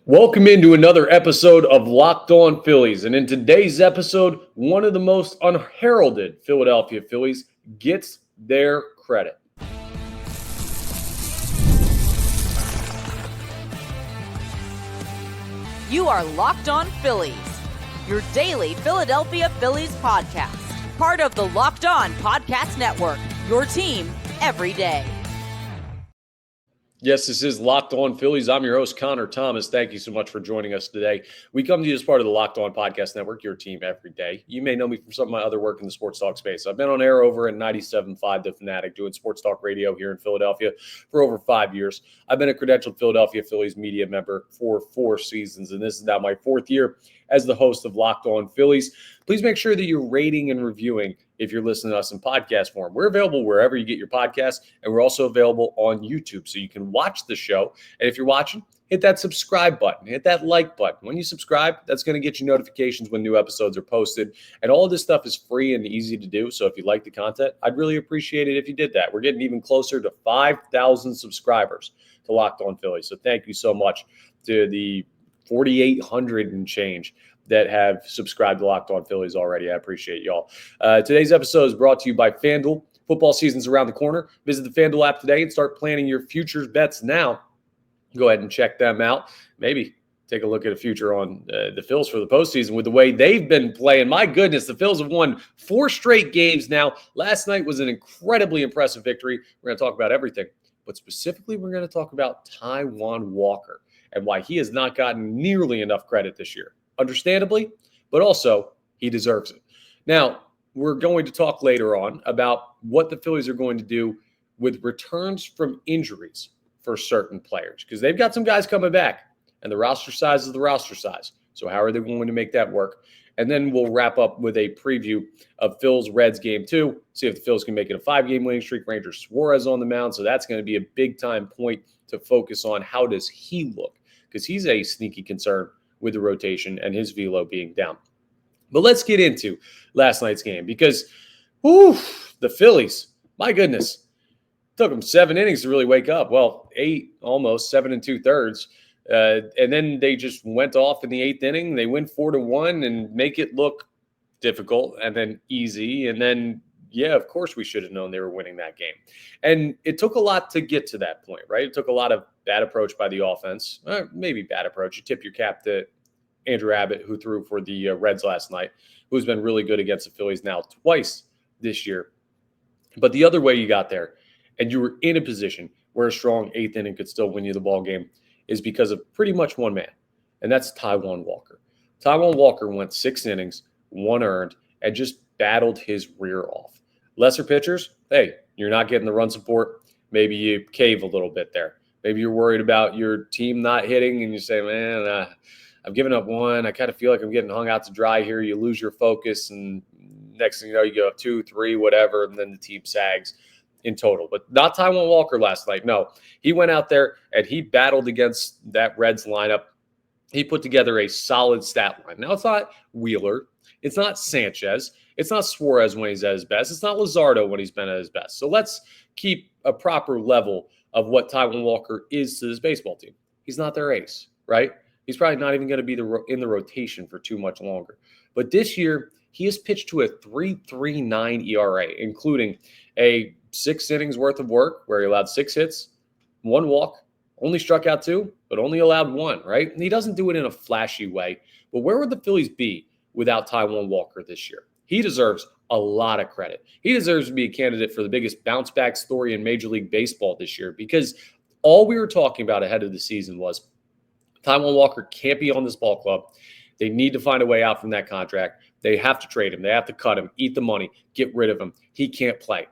Welcome into another episode of Locked On Phillies. And in today's episode, one of the most unheralded Philadelphia Phillies gets their credit. You are Locked On Phillies, your daily Philadelphia Phillies podcast. Part of the Locked On Podcast Network, your team every day. Yes, this is Locked On Phillies. I'm your host, Connor Thomas. Thank you so much for joining us today. We come to you as part of the Locked On Podcast Network, your team every day. You may know me from some of my other work in the sports talk space. I've been on air over at 97.5 The Fanatic, doing sports talk radio here in Philadelphia for over 5 years. I've been a credentialed Philadelphia Phillies media member for 4 seasons, and this is now my 4th year as the host of Locked On Phillies. Please make sure that you're rating and reviewing if you're listening to us in podcast form. We're available wherever you get your podcasts, and we're also available on YouTube, so you can watch the show. And if you're watching, hit that subscribe button, hit that like button. When you subscribe, that's going to get you notifications when new episodes are posted. And all of this stuff is free and easy to do, so if you like the content, I'd really appreciate it if you did that. We're getting even closer to 5,000 subscribers to Locked On Phillies, so thank you so much to the 4,800 and change that have subscribed to Locked On Phillies already. I appreciate y'all. Today's episode is brought to you by FanDuel. Football season's around the corner. Visit the FanDuel app today and start planning your futures bets now. Go ahead and check them out. Maybe take a look at a future on the Phils for the postseason with the way they've been playing. My goodness, the Phils have won 4 straight games now. Last night was an incredibly impressive victory. We're going to talk about everything, but specifically we're going to talk about Taijuan Walker and why he has not gotten nearly enough credit this year. Understandably, but also he deserves it. Now, we're going to talk later on about what the Phillies are going to do with returns from injuries for certain players, because they've got some guys coming back, and the roster size is the roster size. So how are they going to make that work? And then we'll wrap up with a preview of Phil's Reds game 2, see if the Phillies can make it a 5-game winning streak. Ranger Suarez on the mound, so that's going to be a big-time point to focus on. How does he look? Because he's a sneaky concern with the rotation and his velo being down. But let's get into last night's game, because the Phillies, my goodness, took them 7 innings to really wake up. Well, 8, almost 7 2/3. And then they just went off in the 8th inning. They win 4-1 and make it look difficult and then easy. And then, yeah, of course we should have known they were winning that game. And it took a lot to get to that point, right? It took a lot of bad approach by the offense. Maybe bad approach. You tip your cap to Andrew Abbott, who threw for the Reds last night, who's been really good against the Phillies now twice this year. But the other way you got there, and you were in a position where a strong 8th inning could still win you the ball game, is because of pretty much one man, and that's Taijuan Walker. Taijuan Walker went 6 innings, 1 earned, and just battled his rear off. Lesser pitchers, hey, you're not getting the run support. Maybe you cave a little bit there. Maybe you're worried about your team not hitting, and you say, man, I've given up 1. I kind of feel like I'm getting hung out to dry here. You lose your focus, and next thing you know, you go up 2, 3, whatever, and then the team sags in total. But not Taijuan Walker last night. No, he went out there and he battled against that Reds lineup. He put together a solid stat line. Now, it's not Wheeler. It's not Sanchez. It's not Suarez when he's at his best. It's not Luzardo when he's been at his best. So let's keep a proper level of what Taijuan Walker is to this baseball team. He's not their ace, right? He's probably not even going to be in the rotation for too much longer. But this year, he has pitched to a 3.39 ERA, including a 6 innings worth of work where he allowed 6 hits, 1 walk, only struck out 2, but only allowed 1, right? And he doesn't do it in a flashy way. But where would the Phillies be without Taijuan Walker this year? He deserves a lot of credit. He deserves to be a candidate for the biggest bounce back story in Major League Baseball this year, because all we were talking about ahead of the season was Taijuan Walker can't be on this ball club. They need to find a way out from that contract. They have to trade him. They have to cut him, eat the money, get rid of him. He can't play.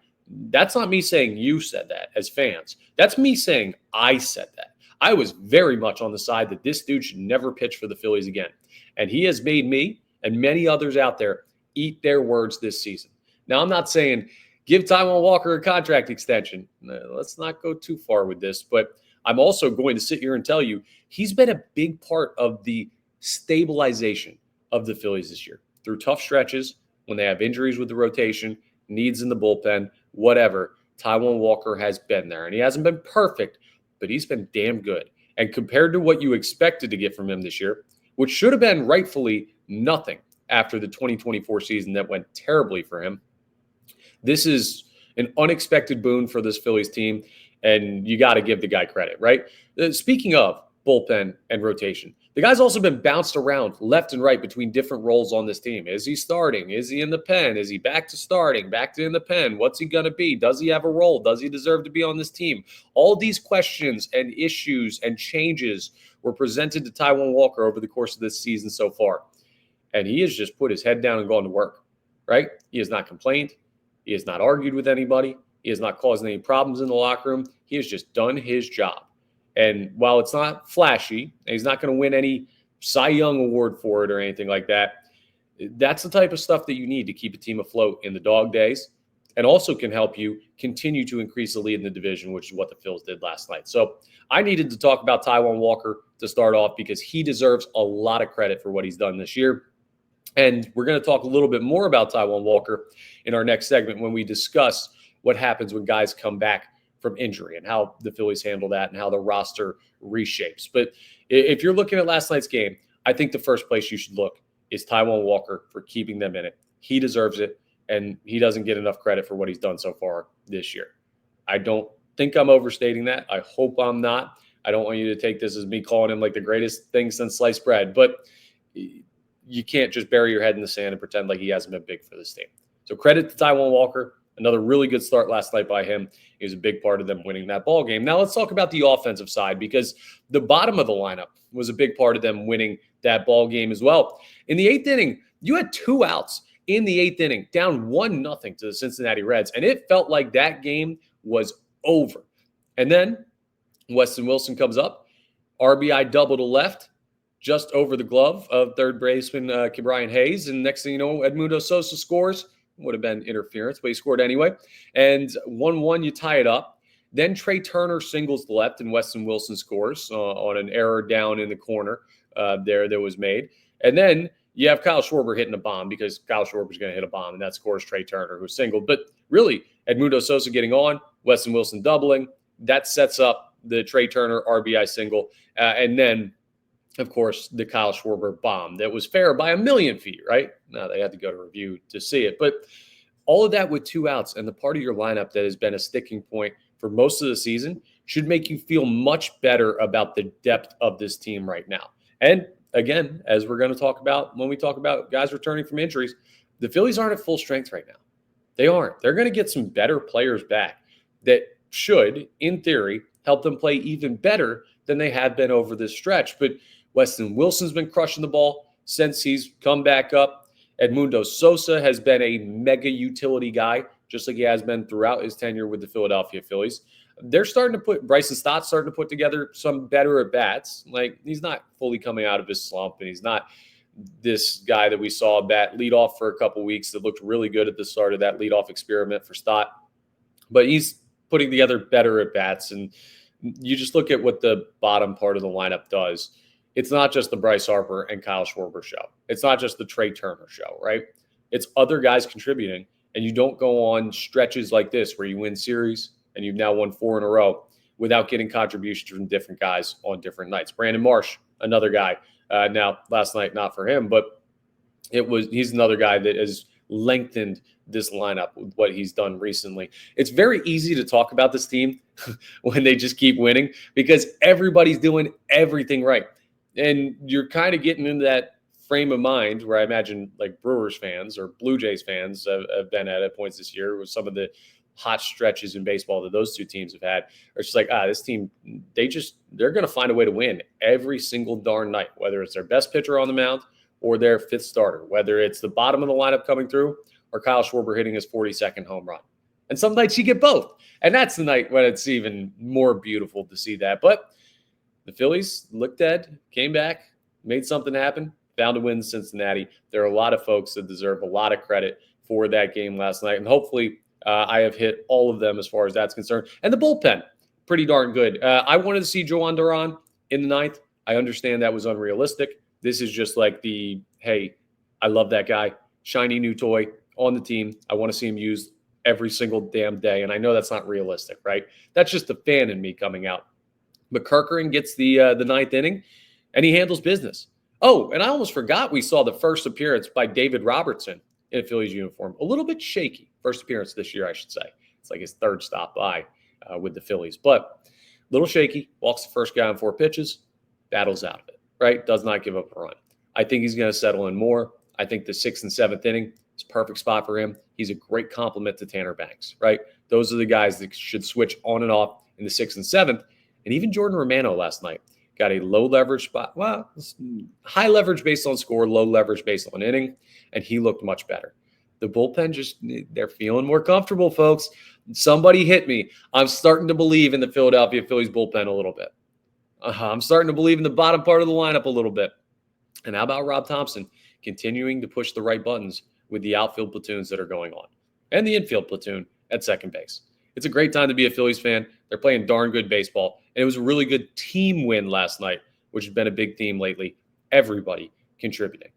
That's not me saying you said that as fans. That's me saying I said that. I was very much on the side that this dude should never pitch for the Phillies again. And he has made me and many others out there eat their words this season. Now, I'm not saying give Taijuan Walker a contract extension. Let's not go too far with this. But I'm also going to sit here and tell you he's been a big part of the stabilization of the Phillies this year. Through tough stretches, when they have injuries with the rotation, needs in the bullpen, whatever, Taijuan Walker has been there. And he hasn't been perfect, but he's been damn good. And compared to what you expected to get from him this year, which should have been rightfully nothing after the 2024 season that went terribly for him, this is an unexpected boon for this Phillies team, and you got to give the guy credit, right? Speaking of bullpen and rotation, the guy's also been bounced around left and right between different roles on this team. Is he starting? Is he in the pen? Is he back to starting? Back to in the pen? What's he going to be? Does he have a role? Does he deserve to be on this team? All these questions and issues and changes were presented to Taijuan Walker over the course of this season so far. And he has just put his head down and gone to work, right? He has not complained. He has not argued with anybody. He has not caused any problems in the locker room. He has just done his job. And while it's not flashy, and he's not going to win any Cy Young award for it or anything like that, that's the type of stuff that you need to keep a team afloat in the dog days, and also can help you continue to increase the lead in the division, which is what the Phils did last night. So I needed to talk about Taijuan Walker to start off because he deserves a lot of credit for what he's done this year. And we're going to talk a little bit more about Taijuan Walker in our next segment when we discuss what happens when guys come back from injury and how the Phillies handle that and how the roster reshapes. But if you're looking at last night's game, I think the first place you should look is Taijuan Walker for keeping them in it. He deserves it, and he doesn't get enough credit for what he's done so far this year. I don't think I'm overstating that. I hope I'm not. I don't want you to take this as me calling him like the greatest thing since sliced bread, but you can't just bury your head in the sand and pretend like he hasn't been big for this team. So credit to Taijuan Walker. Another really good start last night by him. He was a big part of them winning that ball game. Now let's talk about the offensive side, because the bottom of the lineup was a big part of them winning that ball game as well. In the eighth inning, you had 2 outs in the eighth inning, down 1-0 to the Cincinnati Reds, and it felt like that game was over. And then Weston Wilson comes up, RBI double to left, just over the glove of third baseman Ke'Bryan Hayes, and next thing you know, Edmundo Sosa scores. Would have been interference, but he scored anyway. And 1-1, you tie it up. Then Trey Turner singles to left, and Weston Wilson scores on an error down in the corner there that was made. And then you have Kyle Schwarber hitting a bomb, because Kyle Schwarber's going to hit a bomb, and that scores Trey Turner, who singled. But really, Edmundo Sosa getting on, Weston Wilson doubling, that sets up the Trey Turner RBI single. And then, of course, the Kyle Schwarber bomb that was fair by 1,000,000 feet, right? Now they had to go to review to see it. But all of that with 2 outs and the part of your lineup that has been a sticking point for most of the season should make you feel much better about the depth of this team right now. And again, as we're going to talk about when we talk about guys returning from injuries, the Phillies aren't at full strength right now. They aren't. They're going to get some better players back that should, in theory, help them play even better than they have been over this stretch. But Weston Wilson's been crushing the ball since he's come back up. Edmundo Sosa has been a mega utility guy, just like he has been throughout his tenure with the Philadelphia Phillies. They're starting to Bryson Stott's starting to put together some better at-bats. Like, he's not fully coming out of his slump, and he's not this guy that we saw bat lead off for a couple weeks that looked really good at the start of that leadoff experiment for Stott. But he's putting together better at-bats, and you just look at what the bottom part of the lineup does. It's not just the Bryce Harper and Kyle Schwarber show. It's not just the Trey Turner show, right? It's other guys contributing, and you don't go on stretches like this where you win series and you've now won 4 in a row without getting contributions from different guys on different nights. Brandon Marsh, another guy. Now, last night, not for him, but he's another guy that has lengthened this lineup with what he's done recently. It's very easy to talk about this team when they just keep winning, because everybody's doing everything right. And you're kind of getting into that frame of mind where I imagine like Brewers fans or Blue Jays fans have been at points this year with some of the hot stretches in baseball that those two teams have had. Or it's just like, this team, they're going to find a way to win every single darn night, whether it's their best pitcher on the mound or their 5th starter, whether it's the bottom of the lineup coming through or Kyle Schwarber hitting his 42nd home run. And some nights you get both. And that's the night when it's even more beautiful to see that. But the Phillies looked dead, came back, made something happen, found a win in Cincinnati. There are a lot of folks that deserve a lot of credit for that game last night. And hopefully I have hit all of them as far as that's concerned. And the bullpen, pretty darn good. I wanted to see Joan Duran in the 9th. I understand that was unrealistic. This is just like hey, I love that guy. Shiny new toy on the team. I want to see him used every single damn day. And I know that's not realistic, right? That's just the fan in me coming out. McCurkerin gets the ninth inning, and he handles business. Oh, and I almost forgot we saw the first appearance by David Robertson in a Phillies uniform. A little bit shaky. First appearance this year, I should say. It's like his third stop by with the Phillies. But a little shaky. Walks the first guy on 4 pitches. Battles out of it, right? Does not give up a run. I think he's going to settle in more. I think the 6th and 7th inning is a perfect spot for him. He's a great complement to Tanner Banks, right? Those are the guys that should switch on and off in the 6th and 7th. And even Jordan Romano last night got a low leverage spot. Well, high leverage based on score, low leverage based on inning, and he looked much better. The bullpen they're feeling more comfortable, folks. Somebody hit me. I'm starting to believe in the Philadelphia Phillies bullpen a little bit. I'm starting to believe in the bottom part of the lineup a little bit. And how about Rob Thompson continuing to push the right buttons with the outfield platoons that are going on and the infield platoon at second base? It's a great time to be a Phillies fan. They're playing darn good baseball. And it was a really good team win last night, which has been a big theme lately. Everybody contributing.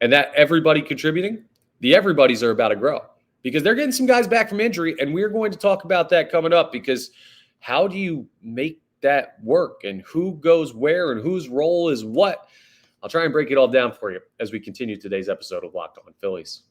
And that everybody contributing, the everybody's are about to grow because they're getting some guys back from injury. And we're going to talk about that coming up because how do you make that work and who goes where and whose role is what? I'll try and break it all down for you as we continue today's episode of Locked On Phillies.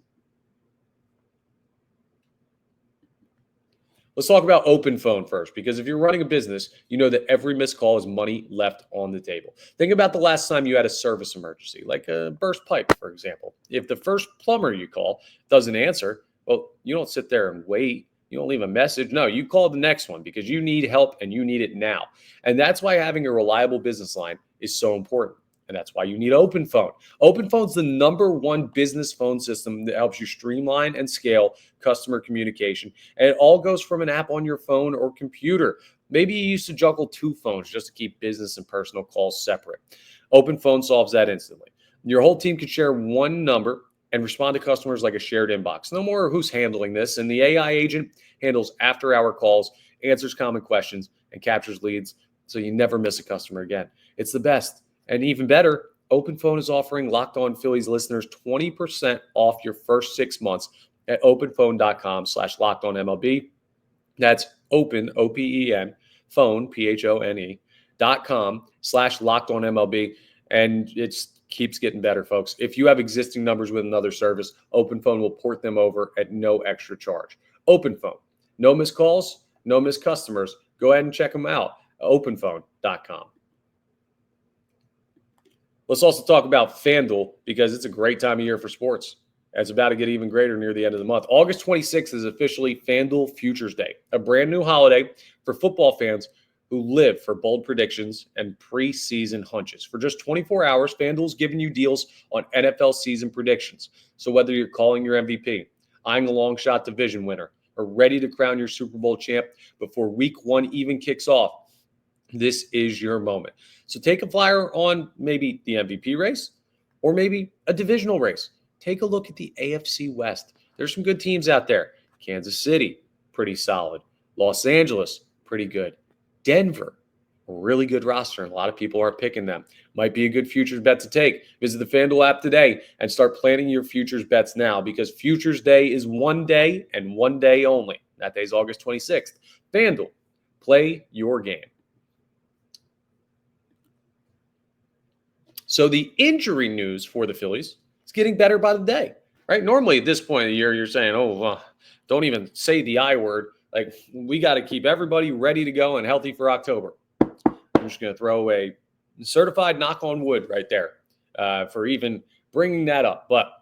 Let's talk about open phone first, because if you're running a business, you know that every missed call is money left on the table. Think about the last time you had a service emergency, like a burst pipe, for example. If the first plumber you call doesn't answer, well, you don't sit there and wait. You don't leave a message. No, you call the next one because you need help and you need it now. And that's why having a reliable business line is so important. And that's why you need Open Phone. Open Phone's the #1 business phone system that helps you streamline and scale customer communication. And it all goes from an app on your phone or computer. Maybe you used to juggle 2 phones just to keep business and personal calls separate. Open Phone solves that instantly. Your whole team can share one number and respond to customers like a shared inbox. No more who's handling this. And the AI agent handles after-hour calls, answers common questions, and captures leads so you never miss a customer again. It's the best. And even better, Open Phone is offering Locked On Phillies listeners 20% off your first 6 months at openphone.com/LockedOnMLB. That's open, O-P-E-N, phone, PHONE.com/LockedOnMLB. And it keeps getting better, folks. If you have existing numbers with another service, Open Phone will port them over at no extra charge. Open Phone. No missed calls, no missed customers. Go ahead and check them out. Openphone.com. Let's also talk about FanDuel because it's a great time of year for sports. It's about to get even greater near the end of the month. August 26th is officially FanDuel Futures Day, a brand new holiday for football fans who live for bold predictions and preseason hunches. For just 24 hours, FanDuel's giving you deals on NFL season predictions. So whether you're calling your MVP, eyeing a long shot division winner, or ready to crown your Super Bowl champ before week 1 even kicks off, this is your moment. So take a flyer on maybe the MVP race or maybe a divisional race. Take a look at the AFC West. There's some good teams out there. Kansas City, pretty solid. Los Angeles, pretty good. Denver, a really good roster, and a lot of people aren't picking them. Might be a good futures bet to take. Visit the FanDuel app today and start planning your futures bets now because Futures Day is one day and one day only. That day is August 26th. FanDuel, play your game. So the injury news for the Phillies is getting better by the day, right? Normally at this point of the year, you're saying, don't even say the I word. Like, we got to keep everybody ready to go and healthy for October. I'm just going to throw a certified knock on wood right there for even bringing that up. But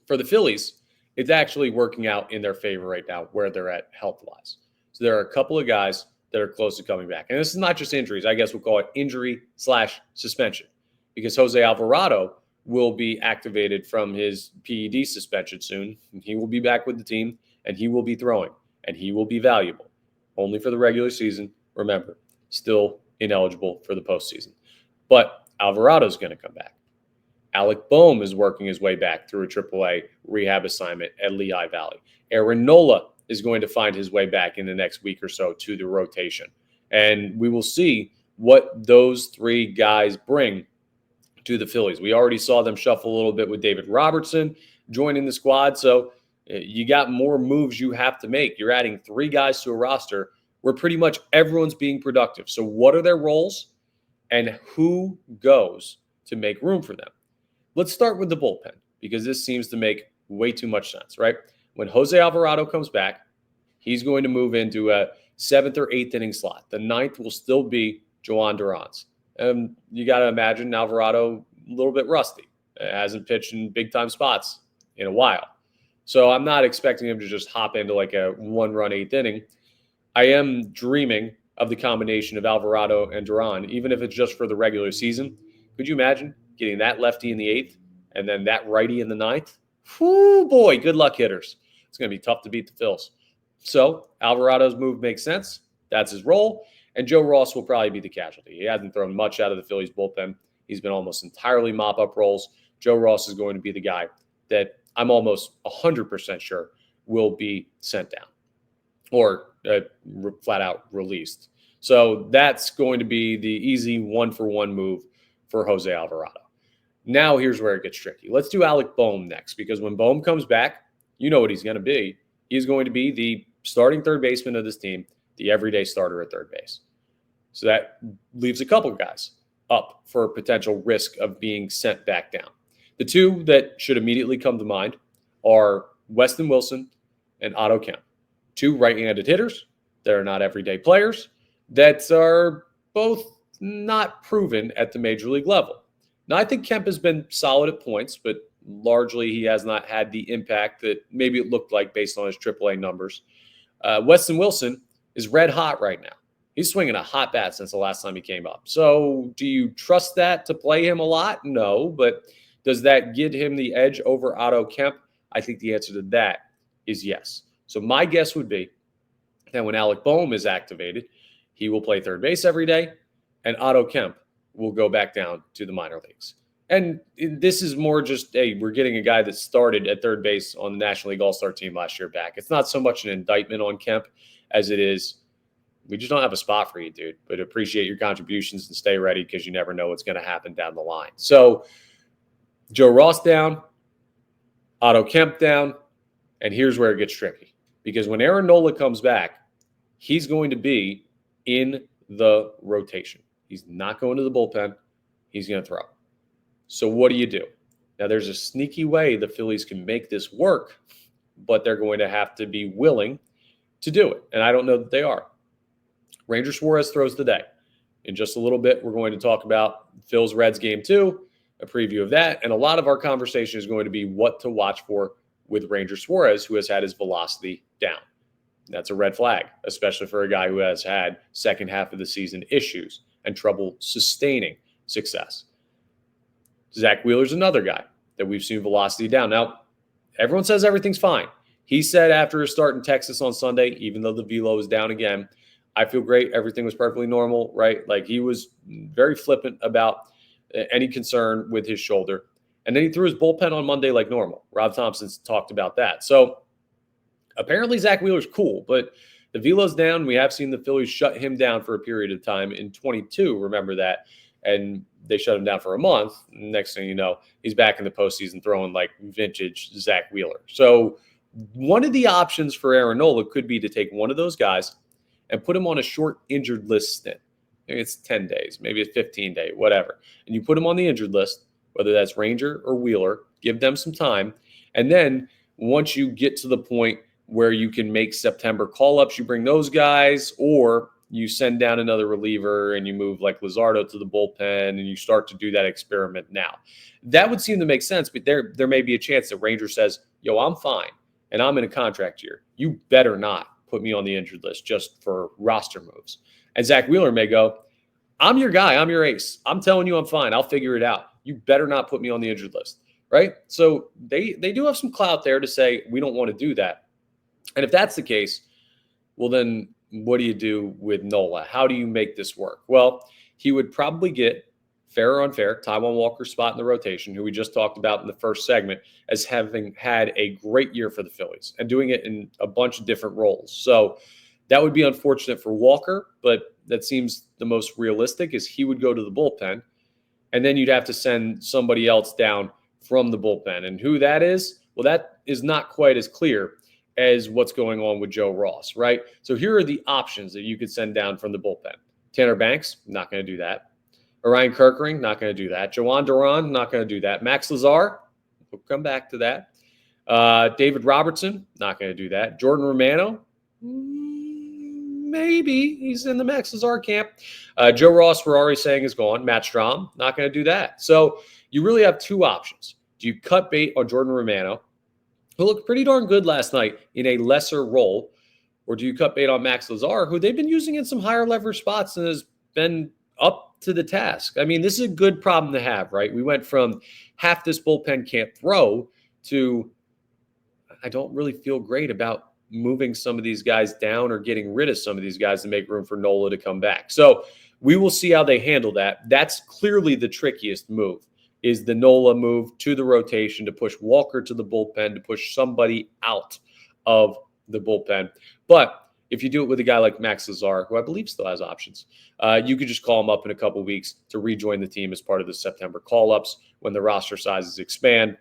for the Phillies, it's actually working out in their favor right now where they're at health-wise. So there are a couple of guys that are close to coming back. And this is not just injuries. I guess we'll call it injury/suspension. Because Jose Alvarado will be activated from his PED suspension soon. He will be back with the team, and he will be throwing, and he will be valuable. Only for the regular season. Remember, still ineligible for the postseason. But Alvarado's going to come back. Alec Boehm is working his way back through a AAA rehab assignment at Lehigh Valley. Aaron Nola is going to find his way back in the next week or so to the rotation. And we will see what those 3 guys bring to the Phillies. We already saw them shuffle a little bit with David Robertson joining the squad. So you got more moves you have to make. You're adding 3 guys to a roster where pretty much everyone's being productive. So what are their roles and who goes to make room for them? Let's start with the bullpen because this seems to make way too much sense, right? When Jose Alvarado comes back, he's going to move into a 7th or 8th inning slot. The 9th will still be Joan Duran's. You got to imagine Alvarado a little bit rusty. Hasn't pitched in big-time spots in a while. So I'm not expecting him to just hop into like a 1-run 8th inning. I am dreaming of the combination of Alvarado and Duran, even if it's just for the regular season. Could you imagine getting that lefty in the 8th and then that righty in the 9th? Whoo, boy, good luck, hitters. It's going to be tough to beat the Phils. So Alvarado's move makes sense. That's his role. And Joe Ross will probably be the casualty. He hasn't thrown much out of the Phillies bullpen. He's been almost entirely mop-up roles. Joe Ross is going to be the guy that I'm almost 100% sure will be sent down or flat out released. So that's going to be the easy 1-for-1 move for Jose Alvarado. Now here's where it gets tricky. Let's do Alec Bohm next, because when Bohm comes back, you know what he's going to be. He's going to be the starting third baseman of this team, the everyday starter at third base. So that leaves a couple of guys up for a potential risk of being sent back down. The two that should immediately come to mind are Weston Wilson and Otto Kemp, two right-handed hitters that are not everyday players that are both not proven at the major league level. Now, I think Kemp has been solid at points, but largely he has not had the impact that maybe it looked like based on his AAA numbers. Weston Wilson is red hot right now. He's swinging a hot bat since the last time he came up. So do you trust that to play him a lot? No, but does that give him the edge over Otto Kemp? I think the answer to that is yes. So my guess would be that when Alec Bohm is activated, he will play third base every day, and Otto Kemp will go back down to the minor leagues. And this is more just, hey, we're getting a guy that started at third base on the National League All-Star team last year back. It's not so much an indictment on Kemp as it is, we just don't have a spot for you, dude. But appreciate your contributions and stay ready because you never know what's going to happen down the line. So Joe Ross down, Otto Kemp down, and here's where it gets tricky. Because when Aaron Nola comes back, he's going to be in the rotation. He's not going to the bullpen. He's going to throw. So what do? Now, there's a sneaky way the Phillies can make this work, but they're going to have to be willing to do it. And I don't know that they are. Ranger Suarez throws the day. In just a little bit, we're going to talk about Phil's Reds game 2, a preview of that. And a lot of our conversation is going to be what to watch for with Ranger Suarez, who has had his velocity down. That's a red flag, especially for a guy who has had second half of the season issues and trouble sustaining success. Zach Wheeler's another guy that we've seen velocity down. Now, everyone says everything's fine. He said after his start in Texas on Sunday, even though the velo was down again, I feel great. Everything was perfectly normal, right? Like he was very flippant about any concern with his shoulder. And then he threw his bullpen on Monday like normal. Rob Thompson's talked about that. So apparently Zach Wheeler's cool, but the velo's down. We have seen the Phillies shut him down for a period of time in 22. Remember that. And they shut him down for a month. Next thing you know, he's back in the postseason throwing like vintage Zach Wheeler. So one of the options for Aaron Nola could be to take one of those guys and put him on a short injured list stint. Maybe it's 10 days, maybe it's 15-day, whatever. And you put him on the injured list, whether that's Ranger or Wheeler, give them some time. And then once you get to the point where you can make September call-ups, you bring those guys, or you send down another reliever and you move like Luzardo to the bullpen and you start to do that experiment now. That would seem to make sense, but there may be a chance that Ranger says, yo, I'm fine and I'm in a contract year. You better not put me on the injured list just for roster moves. And Zach Wheeler may go, I'm your guy. I'm your ace. I'm telling you I'm fine. I'll figure it out. You better not put me on the injured list, right? So they do have some clout there to say we don't want to do that. And if that's the case, well, then what do you do with Nola? How do you make this work? Well, he would probably get fair or unfair, Taijuan Walker spot in the rotation, who we just talked about in the first segment, as having had a great year for the Phillies and doing it in a bunch of different roles. So that would be unfortunate for Walker, but that seems the most realistic is he would go to the bullpen, and then you'd have to send somebody else down from the bullpen. And who that is, well, that is not quite as clear as what's going on with Joe Ross, right? So here are the options that you could send down from the bullpen. Tanner Banks, not going to do that. Orion Kirkering, not going to do that. Joan Duran, not going to do that. Max Lazar, we'll come back to that. David Robertson, not going to do that. Jordan Romano, maybe he's in the Max Lazar camp. Joe Ross, we're already saying, is gone. Matt Strahm, not going to do that. So you really have two options. Do you cut bait on Jordan Romano, who looked pretty darn good last night in a lesser role, or do you cut bait on Max Lazar, who they've been using in some higher leverage spots and has been up to the task? I mean, this is a good problem to have, right? We went from half this bullpen can't throw to I don't really feel great about moving some of these guys down or getting rid of some of these guys to make room for Nola to come back. So we will see how they handle that. That's clearly the trickiest move, is the Nola move to the rotation to push Walker to the bullpen, to push somebody out of the bullpen. But if you do it with a guy like Max Lazar, who I believe still has options, you could just call him up in a couple of weeks to rejoin the team as part of the September call-ups when the roster sizes expand.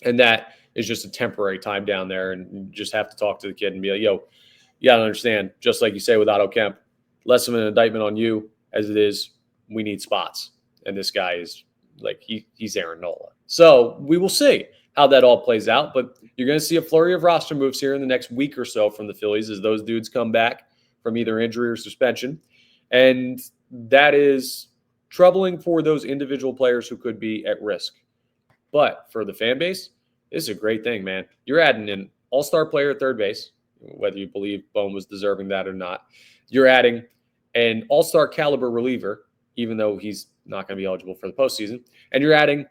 And that is just a temporary time down there, and you just have to talk to the kid and be like, yo, you got to understand, just like you say with Otto Kemp, less of an indictment on you as it is we need spots. And this guy is like, he's Aaron Nola. So we will see how that all plays out, but you're going to see a flurry of roster moves here in the next week or so from the Phillies as those dudes come back from either injury or suspension. And that is troubling for those individual players who could be at risk. But for the fan base, this is a great thing, man. You're adding an all-star player at third base, whether you believe Bohm was deserving that or not. You're adding an all-star caliber reliever, even though he's not going to be eligible for the postseason. And you're adding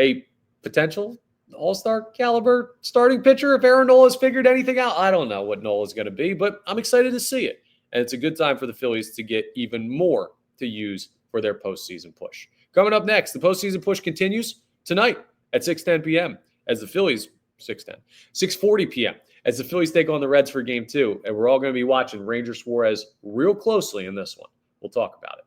a potential all-star caliber starting pitcher if Aaron Nola's figured anything out. I don't know what Nola's going to be, but I'm excited to see it. And it's a good time for the Phillies to get even more to use for their postseason push. Coming up next, the postseason push continues tonight at 6:10 p.m. as the Phillies, 6:40 p.m. as the Phillies take on the Reds for Game 2. And we're all going to be watching Ranger Suarez real closely in this one. We'll talk about it.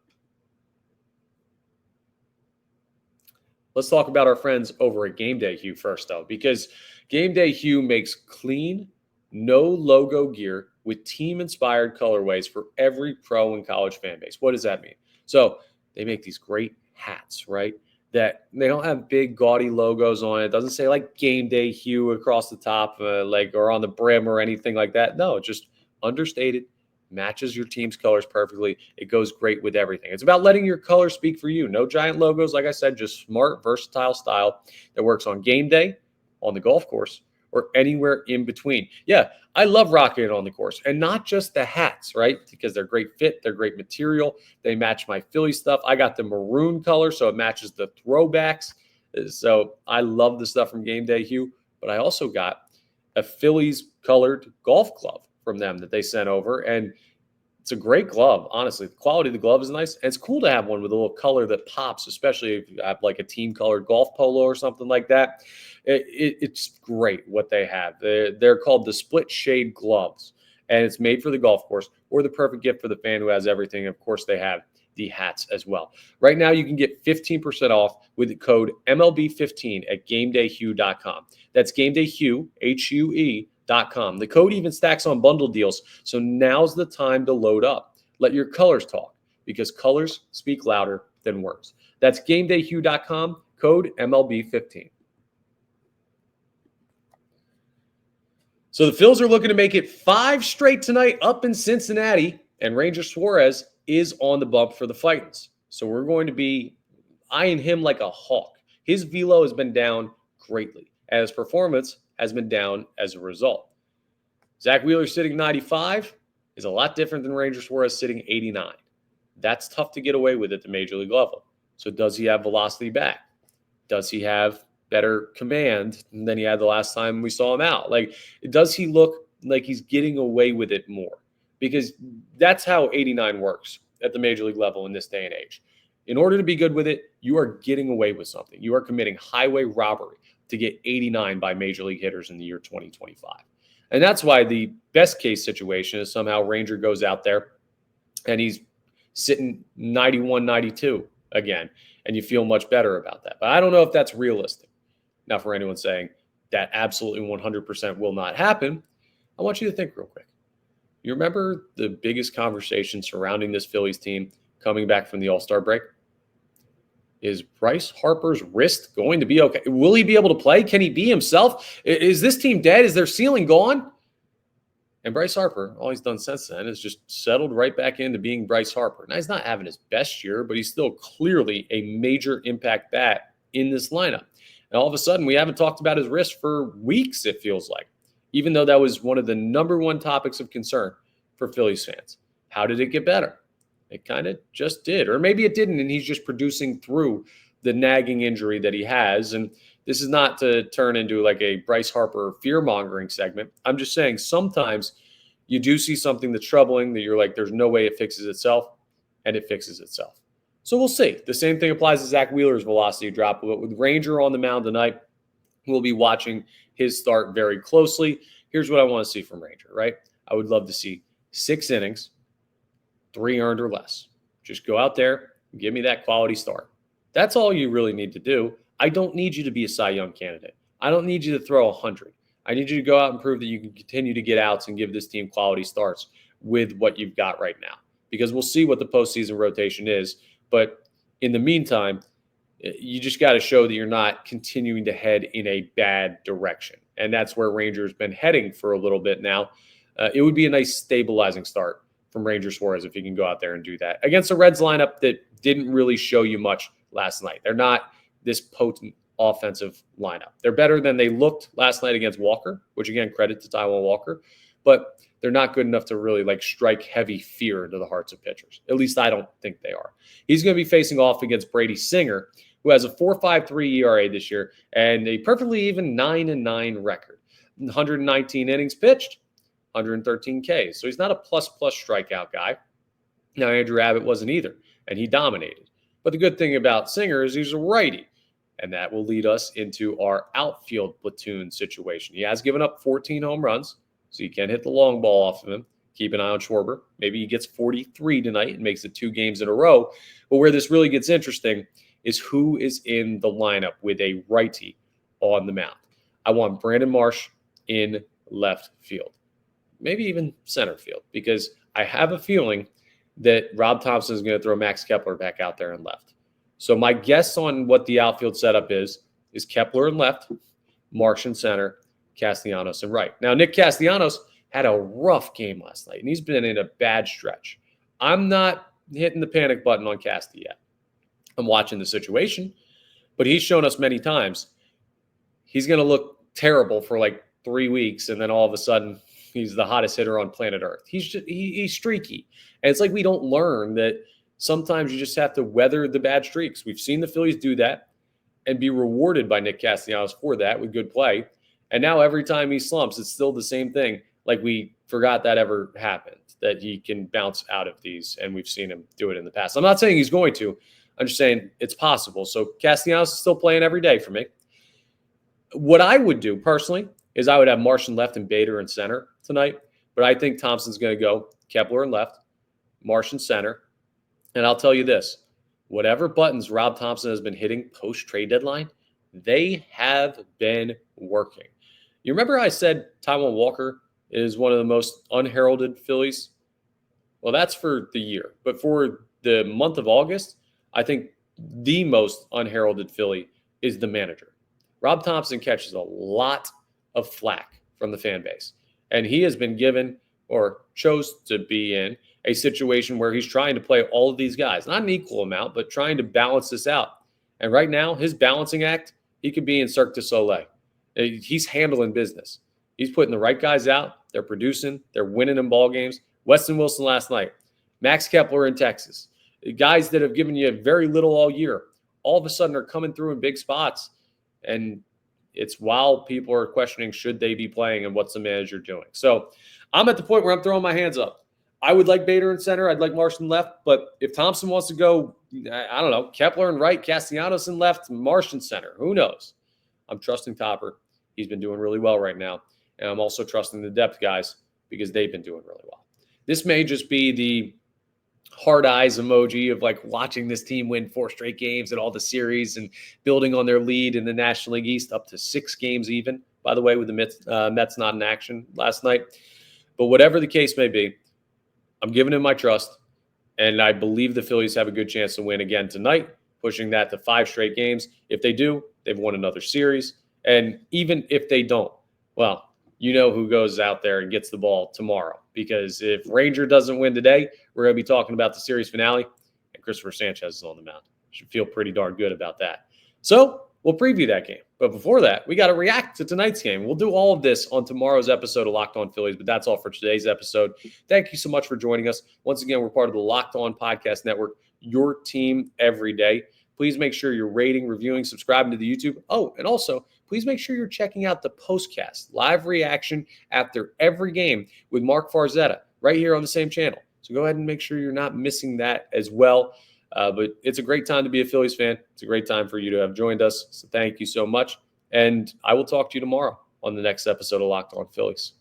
Let's talk about our friends over at Game Day Hue first, though, because Game Day Hue makes clean, no logo gear with team-inspired colorways for every pro and college fan base. What does that mean? So they make these great hats, right? That they don't have big gaudy logos on it. It doesn't say like Game Day Hue across the top, or on the brim or anything like that. No, it's just understated, matches your team's colors perfectly. It goes great with everything. It's about letting your colors speak for you. No giant logos, like I said, just smart, versatile style that works on game day, on the golf course, or anywhere in between. Yeah, I love rocking it on the course, and not just the hats, right? Because they're great fit, they're great material. They match my Philly stuff. I got the maroon color, so it matches the throwbacks. So I love the stuff from Game Day Hue, but I also got a Phillies colored golf glove from them that they sent over, and it's a great glove. Honestly, the quality of the glove is nice, and it's cool to have one with a little color that pops, especially if you have like a team colored golf polo or something like that. It's great what they have. They're called the split shade gloves, and it's made for the golf course, or the perfect gift for the fan who has everything. Of course, they have the hats as well. Right now, you can get 15% off with the code MLB15 at GameDayHue.com. That's GameDayHue, HUE.com. The code even stacks on bundle deals, so now's the time to load up. Let your colors talk, because colors speak louder than words. That's GameDayHue.com, code MLB15. So the Phils are looking to make it 5 straight tonight up in Cincinnati, and Ranger Suarez is on the bump for the Fightins. So we're going to be eyeing him like a hawk. His velo has been down greatly, and his performance has been down as a result. Zach Wheeler sitting 95 is a lot different than Ranger Suarez sitting 89. That's tough to get away with at the major league level. So does he have velocity back? Does he have better command than he had the last time we saw him out? Like, does he look like he's getting away with it more? Because that's how 89 works at the major league level in this day and age. In order to be good with it, you are getting away with something. You are committing highway robbery to get 89 by major league hitters in the year 2025. And that's why the best case situation is somehow Ranger goes out there and he's sitting 91, 92 again, and you feel much better about that. But I don't know if that's realistic. Now, for anyone saying that absolutely 100% will not happen, I want you to think real quick. You remember the biggest conversation surrounding this Phillies team coming back from the All-Star break? Is Bryce Harper's wrist going to be okay? Will he be able to play? Can he be himself? Is this team dead? Is their ceiling gone? And Bryce Harper, all he's done since then is just settled right back into being Bryce Harper. Now, he's not having his best year, but he's still clearly a major impact bat in this lineup. And all of a sudden, we haven't talked about his wrist for weeks, it feels like, even though that was one of the number one topics of concern for Phillies fans. How did it get better? It kind of just did. Or maybe it didn't, and he's just producing through the nagging injury that he has. And this is not to turn into like a Bryce Harper fear-mongering segment. I'm just saying sometimes you do see something that's troubling that you're like, there's no way it fixes itself, and it fixes itself. So we'll see. The same thing applies to Zach Wheeler's velocity drop. But with Ranger on the mound tonight, we'll be watching his start very closely. Here's what I want to see from Ranger, right? I would love to see 6 innings, 3 earned or less. Just go out there and give me that quality start. That's all you really need to do. I don't need you to be a Cy Young candidate. I don't need you to throw 100. I need you to go out and prove that you can continue to get outs and give this team quality starts with what you've got right now. Because we'll see what the postseason rotation is. But in the meantime, you just got to show that you're not continuing to head in a bad direction. And that's where Ranger's been heading for a little bit now. It would be a nice stabilizing start from Ranger Suarez if he can go out there and do that against a Reds lineup that didn't really show you much last night. They're not this potent offensive lineup. They're better than they looked last night against Walker, which again, credit to Taijuan Walker, but they're not good enough to really like strike heavy fear into the hearts of pitchers. At least I don't think they are. He's going to be facing off against Brady Singer, who has a 4.53 ERA this year and a perfectly even 9-9 record. 119 innings pitched, 113 Ks. So he's not a plus strikeout guy. Now, Andrew Abbott wasn't either, and he dominated. But the good thing about Singer is he's a righty, and that will lead us into our outfield platoon situation. He has given up 14 home runs, so you can hit the long ball off of him. Keep an eye on Schwarber. Maybe he gets 43 tonight and makes it 2 games in a row. But where this really gets interesting is who is in the lineup with a righty on the mound. I want Brandon Marsh in left field, maybe even center field, because I have a feeling that Rob Thompson is going to throw Max Kepler back out there in left. So my guess on what the outfield setup is Kepler in left, Marsh in center, Castellanos in right. Now, Nick Castellanos had a rough game last night, and he's been in a bad stretch. I'm not hitting the panic button on Casty yet. I'm watching the situation, but he's shown us many times he's going to look terrible for like 3 weeks, and then all of a sudden he's the hottest hitter on planet Earth. He's streaky. And it's like we don't learn that sometimes you just have to weather the bad streaks. We've seen the Phillies do that and be rewarded by Nick Castellanos for that with good play. And now every time he slumps, it's still the same thing. Like we forgot that ever happened, that he can bounce out of these, and we've seen him do it in the past. I'm not saying he's going to. I'm just saying it's possible. So Castellanos is still playing every day for me. What I would do personally is I would have Marsh in left and Bader in center tonight. But I think Thompson's going to go Kepler in left, Marsh in center. And I'll tell you this, whatever buttons Rob Thompson has been hitting post-trade deadline, they have been working. You remember I said Taijuan Walker is one of the most unheralded Phillies? Well, that's for the year. But for the month of August, I think the most unheralded Philly is the manager. Rob Thompson catches a lot of flack from the fan base. And he has been given or chose to be in a situation where he's trying to play all of these guys. Not an equal amount, but trying to balance this out. And right now, his balancing act, he could be in Cirque du Soleil. He's handling business. He's putting the right guys out. They're producing. They're winning in ball games. Weston Wilson last night. Max Kepler in Texas. Guys that have given you very little all year, all of a sudden are coming through in big spots. And it's while people are questioning, should they be playing and what's the manager doing? So I'm at the point where I'm throwing my hands up. I would like Bader in center. I'd like Marsh in left. But if Thompson wants to go, I don't know, Kepler in right, Castellanos in left, Marsh in center. Who knows? I'm trusting Topper. He's been doing really well right now. And I'm also trusting the depth guys because they've been doing really well. This may just be the hard eyes emoji of like watching this team win 4 straight games and all the series and building on their lead in the National League East up to 6 games even by the way, with the Mets not in action last night. But whatever the case may be, I'm giving him my trust, and I believe the Phillies have a good chance to win again tonight, pushing that to 5 straight games. If they do, they've won another series. And even if they don't, well, you know who goes out there and gets the ball tomorrow. Because if Ranger doesn't win today, we're going to be talking about the series finale, and Christopher Sanchez is on the mound. Should feel pretty darn good about that. So we'll preview that game. But before that, we got to react to tonight's game. We'll do all of this on tomorrow's episode of Locked On Phillies, but that's all for today's episode. Thank you so much for joining us. Once again, we're part of the Locked On Podcast Network, your team every day. Please make sure you're rating, reviewing, subscribing to the YouTube. Oh, and also, please make sure you're checking out the postcast, live reaction after every game with Mark Farzetta right here on the same channel. So go ahead and make sure you're not missing that as well. But it's a great time to be a Phillies fan. It's a great time for you to have joined us. So thank you so much. And I will talk to you tomorrow on the next episode of Locked On Phillies.